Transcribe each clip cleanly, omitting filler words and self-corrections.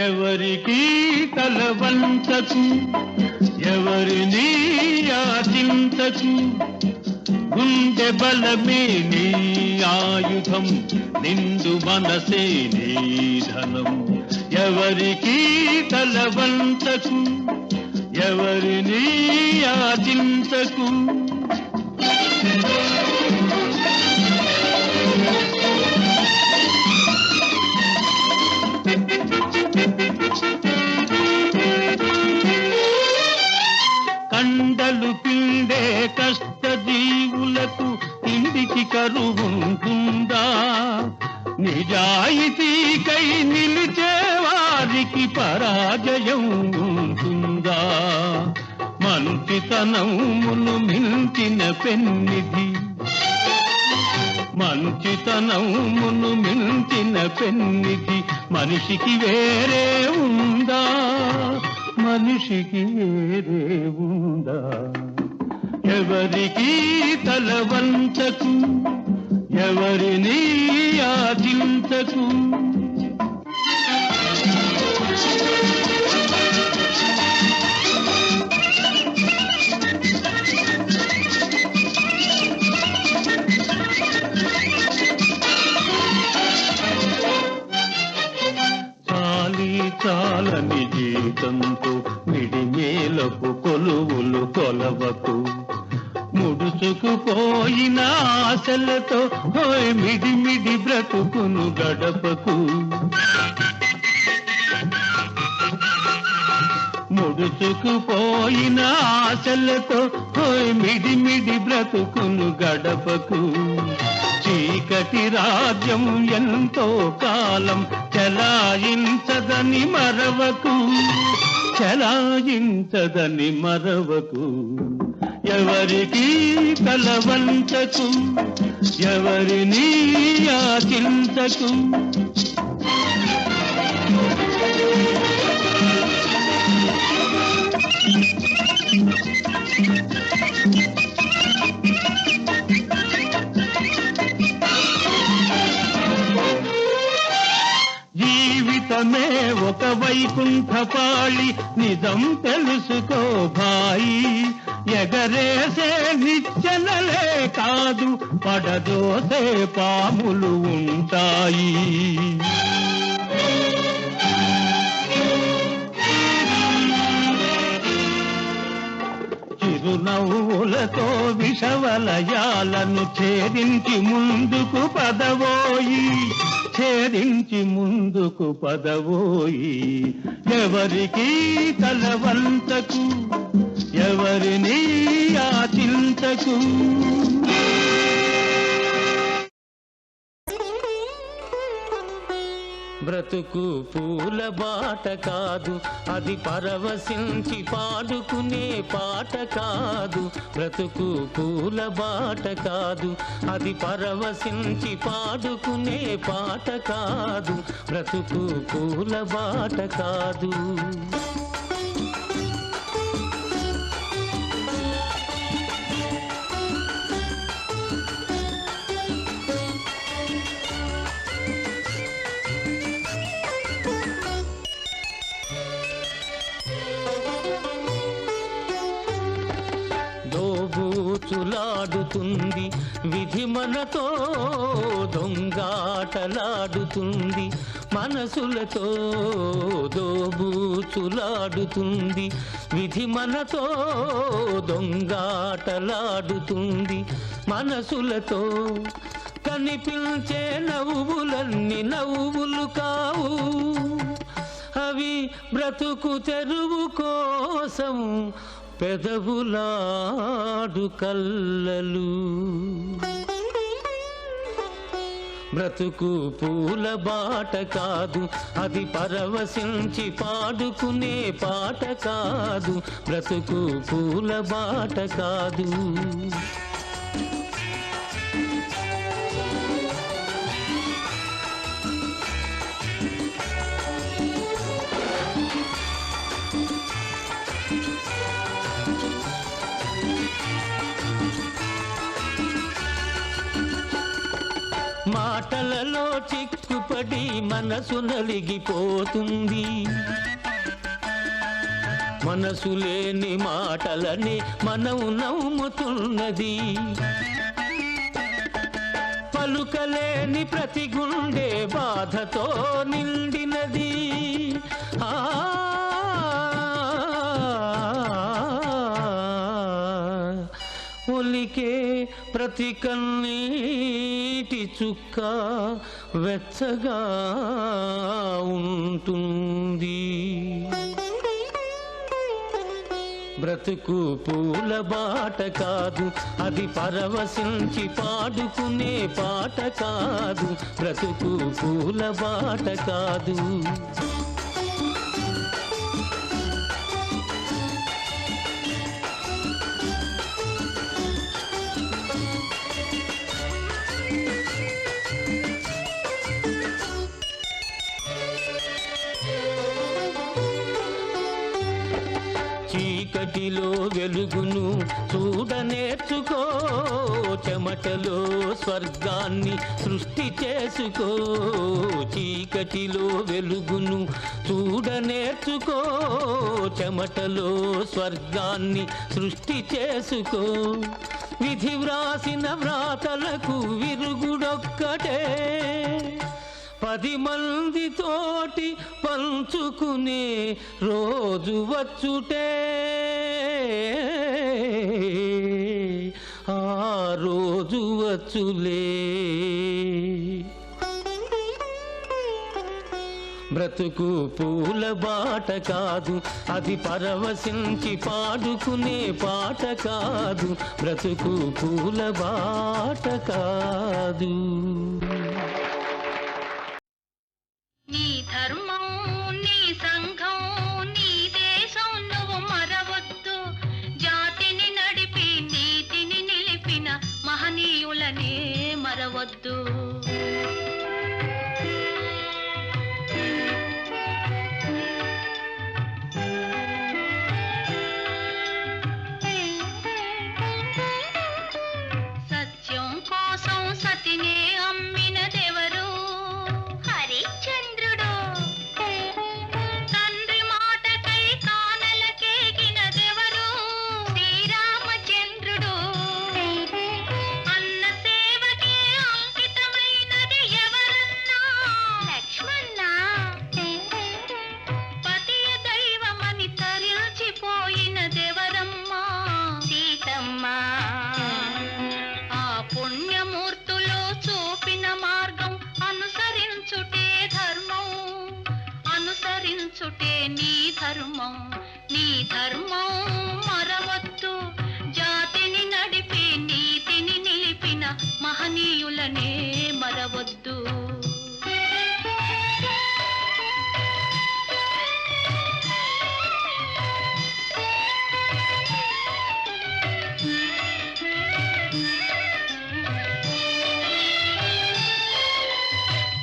ఎవరికి తలవంచకు, ఎవరిని యాచించకు, గుండె బలమే నీ ఆయుధం, నిండు మనసే నీ ధనం. ఎవరికి తలవంచకు, ఎవరిని యాచించకు. కండలు పిండే కష్టజీవులకు ఇంటికి కరువుంటుందా? నిజాయితీకై నిలిచే వారికి పరాజయం ఉంటుందా? మంచితనమును మించిన పెన్నిధి, మంచితనమును మించిన పెన్నిధి మనిషికి వేరే ఉందా? మనిషికి వేరే ఉందా? ఎవరికి తలవంచకు, ఎవరిని యాచించకు. చాలని జీవితంతో మిడిమేలకు కొలువులు కొలవకు, ముడుచుకుపోయిన ఆశలతో మిడిమిడి బ్రతుకును గడపకు. ముడుచుకుపోయిన ఆశలతో మిడిమిడి బ్రతుకును గడపకు. చీకటి రాజ్యం ఎంతో కాలం చలాయించదని మరవకు, చలాయించదని మరవకు. ఎవరికి తలవంచకు, ఎవరిని యాచించకు. జీవితమే ఒక వైకుంఠపాళి, నిజం తెలుసుకో భాయి. ఎగరేసే నిచ్చెనలే కాదు, పడదోసే పాములు ఉంటాయి. చిరునవ్వులతో విషవలయాలను ఛేదించి ముందుకు పదవోయి, ఛేదించి ముందుకు పదవోయి. ఎవరికి తలవంచకు, ఎవరిని యాచించకు. బ్రతుకు పూల బాట కాదు, అది పరవశించి పాడుకునే పాట కాదు. బ్రతుకు పూల బాట కాదు, అది పరవశించి పాడుకునే పాట కాదు. బ్రతుకు పూల బాట కాదు. దోబూచులాడుతుంది విధి మనతో, దొంగాటలాడుతుంది మనసులతో. దోబూచులాడుతుంది విధి మనతో, దొంగాటలాడుతుంది మనసులతో. కనిపించే నవ్వులన్నీ నవ్వులు కావు, అవి బ్రతుకు తెరువు కోసం పెదవులాడు కల్లలు. బ్రతుకు పూల బాట కాదు, అది పరవశించి పాడుకునే పాట కాదు. బ్రతుకు పూల బాట కాదు. మాటలలో చిక్కుపడి మనసు నలిగిపోతుంది. మనసు లేని మాటలని మనం నమ్ముతున్నది. పలుకలేని ప్రతి గుండె బాధతో నిండినది. ఒలికే ప్రతి కన్నీటి చుక్క వెచ్చగా ఉంటుంది. బ్రతుకు పూల బాట కాదు, అది పరవశించి పాడుకునే పాట కాదు. బ్రతుకు పూల బాట కాదు. చీకటిలో వెలుగును చూడ నేర్చుకో, చెమటలో స్వర్గాన్ని సృష్టి చేసుకో. చీకటిలో వెలుగును చూడ నేర్చుకో, చెమటలో స్వర్గాన్ని సృష్టి చేసుకో. విధి వ్రాసిన వ్రాతలకు విరుగుడొక్కటే, 10 మందితోటి పంచుకునే రోజు వచ్చుటే. ఆ రోజు వచ్చులే. బ్రతుకు పూల బాట కాదు, అది పరవశించి పాడుకునే పాట కాదు. బ్రతుకు పూల బాట కాదు. నీ ధర్మం, నీ సంఘం, నీ దేశం నువ్వు మరవద్దు. జాతిని నడిపి నీతిని నిలిపిన మహనీయులనే మరవద్దు. సత్యం కోసం సతినే అమ్మినదెవరు? హరిశ్చంద్రుడు. తండ్రి మాటకై కానలకేగినదెవరు? శ్రీరామచంద్రుడు. అన్న సేవకే అంకితమైనది ఎవరన్నా? లక్ష్మణ. పతియ దైవమని తరించిపోయినదెవరమ్మా? సీతమ్మ. ఆ పుణ్యమూర్తులు చూపిన మార్గం అనుసరించుటే ధర్మం, అనుసరించుటే నీ ధర్మం. నీ ధర్మం మరవద్దు. జాతిని నడిపి నీతిని నిలిపిన మహనీయులనే మరవద్దు.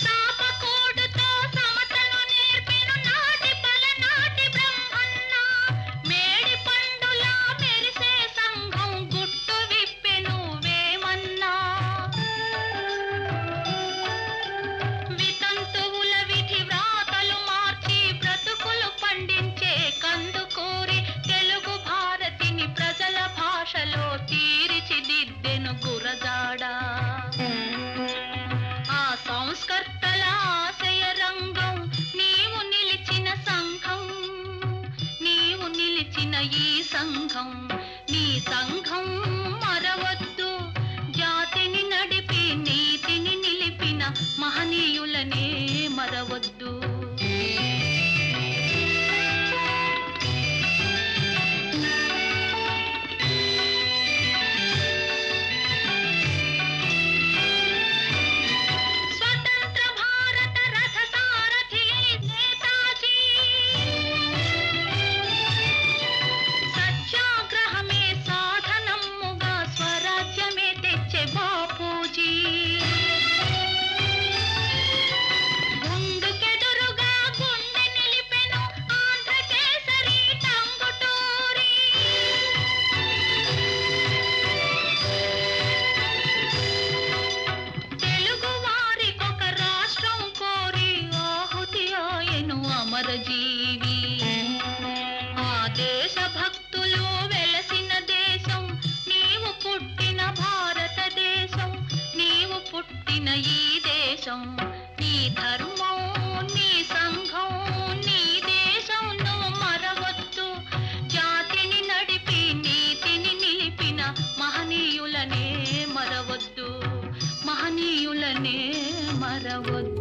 సాపకోడుతో సమతను నేర్పెను నాటి పలనాటి బ్రహ్మన్న. మేడి పండులా మెరిసే సంఘం గుట్టు విప్పెను వేమన్నా. వితంతువుల విధి వ్రాతలు మార్చి బ్రతుకులు పండించే కందుకూరి తెలుగు భారతిని ప్రజల భాషలో తీర్చిదిద్దెను గురజాడ. ఆ సంస్కర్తల ఆశయ రంగం నీవు నిలిచిన సంఘం, నీవు నిలిచిన ఈ సంఘం. నీ సంఘం మరవద్దు. జాతిని నడిపి నీతిని నిలిపిన మహనీయులనే మరవద్దు. స్వతంత్ర భారత రథ సారథి నేతాజీ. సత్యాగ్రహమే సాధనము ఈ దేశం నీ ధర్మం నీ సంఘం నీ దేశం నువ్వు మరవద్దు జాతిని నడిపి నీతిని నిలిపిన మహనీయులనే మరవద్దు మహనీయులనే మరవద్దు